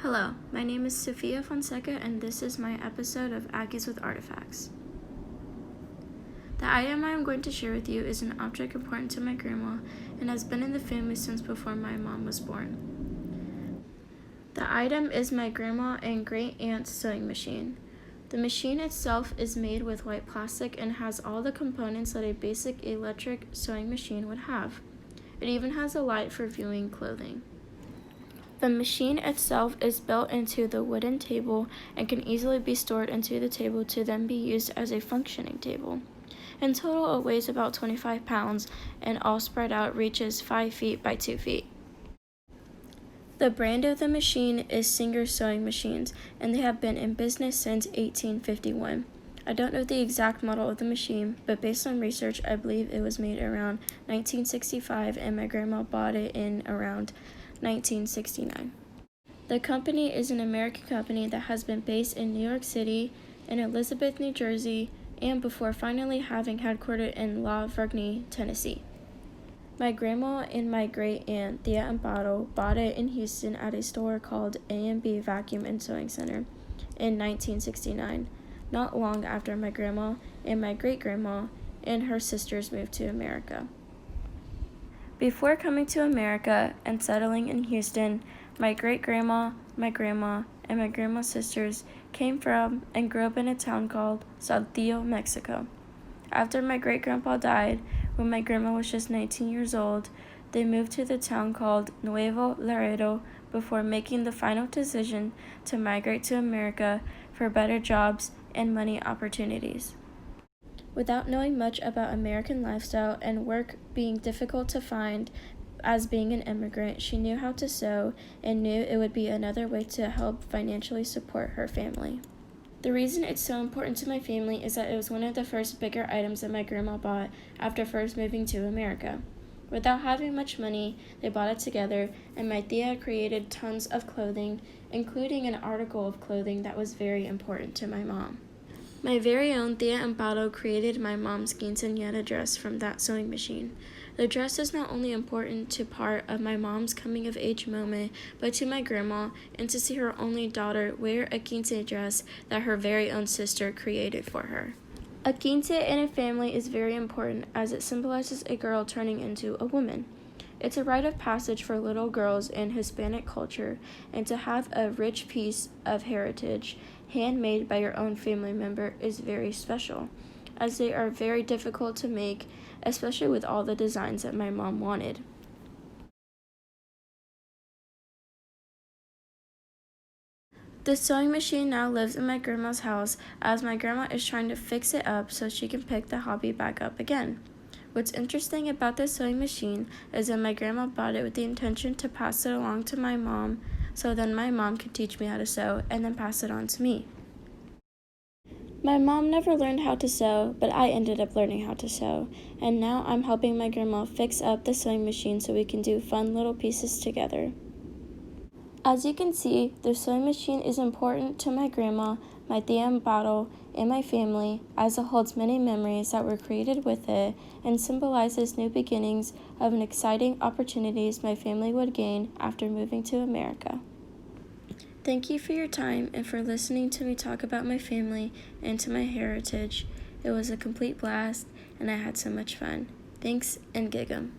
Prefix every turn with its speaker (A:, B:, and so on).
A: Hello, my name is Sophia Fonseca, and this is my episode of Aggies with Artifacts. The item I am going to share with you is an object important to my grandma and has been in the family since before my mom was born. The item is my grandma and great-aunt's sewing machine. The machine itself is made with white plastic and has all the components that a basic electric sewing machine would have. It even has a light for viewing clothing. The machine itself is built into the wooden table and can easily be stored into the table to then be used as a functioning table. In total, it weighs about 25 pounds and all spread out reaches 5 feet by 2 feet. The brand of the machine is Singer Sewing Machines, and they have been in business since 1851. I don't know the exact model of the machine, but based on research, I believe it was made around 1965 and my grandma bought it in around 1969. The company is an American company that has been based in New York City, in Elizabeth, New Jersey, and before finally having headquartered in La Vergne, Tennessee. My grandma and my great-aunt, Thea and Bottle, bought it in Houston at a store called A&B Vacuum and Sewing Center in 1969, not long after my grandma and my great-grandma and her sisters moved to America. Before coming to America and settling in Houston, my great-grandma, my grandma, and my grandma's sisters came from and grew up in a town called Saltillo, Mexico. After my great-grandpa died, when my grandma was just 19 years old, they moved to the town called Nuevo Laredo before making the final decision to migrate to America for better jobs and money opportunities. Without knowing much about American lifestyle and work being difficult to find as being an immigrant, she knew how to sew and knew it would be another way to help financially support her family. The reason it's so important to my family is that it was one of the first bigger items that my grandma bought after first moving to America. Without having much money, they bought it together, and my tia created tons of clothing, including an article of clothing that was very important to my mom. My very own Thea Amparo created my mom's quinceañera dress from that sewing machine. The dress is not only important to part of my mom's coming-of-age moment, but to my grandma, and to see her only daughter wear a quince dress that her very own sister created for her. A quince in a family is very important as it symbolizes a girl turning into a woman. It's a rite of passage for little girls in Hispanic culture, and to have a rich piece of heritage handmade by your own family member is very special, as they are very difficult to make, especially with all the designs that my mom wanted. The sewing machine now lives in my grandma's house as my grandma is trying to fix it up so she can pick the hobby back up again. What's interesting about this sewing machine is that my grandma bought it with the intention to pass it along to my mom, so then my mom could teach me how to sew and then pass it on to me. My mom never learned how to sew, but I ended up learning how to sew, and now I'm helping my grandma fix up the sewing machine so we can do fun little pieces together. As you can see, the sewing machine is important to my grandma, my tia and bottle, and my family, as it holds many memories that were created with it and symbolizes new beginnings of an exciting opportunities my family would gain after moving to America. Thank you for your time and for listening to me talk about my family and to my heritage. It was a complete blast, and I had so much fun. Thanks, and gig 'em.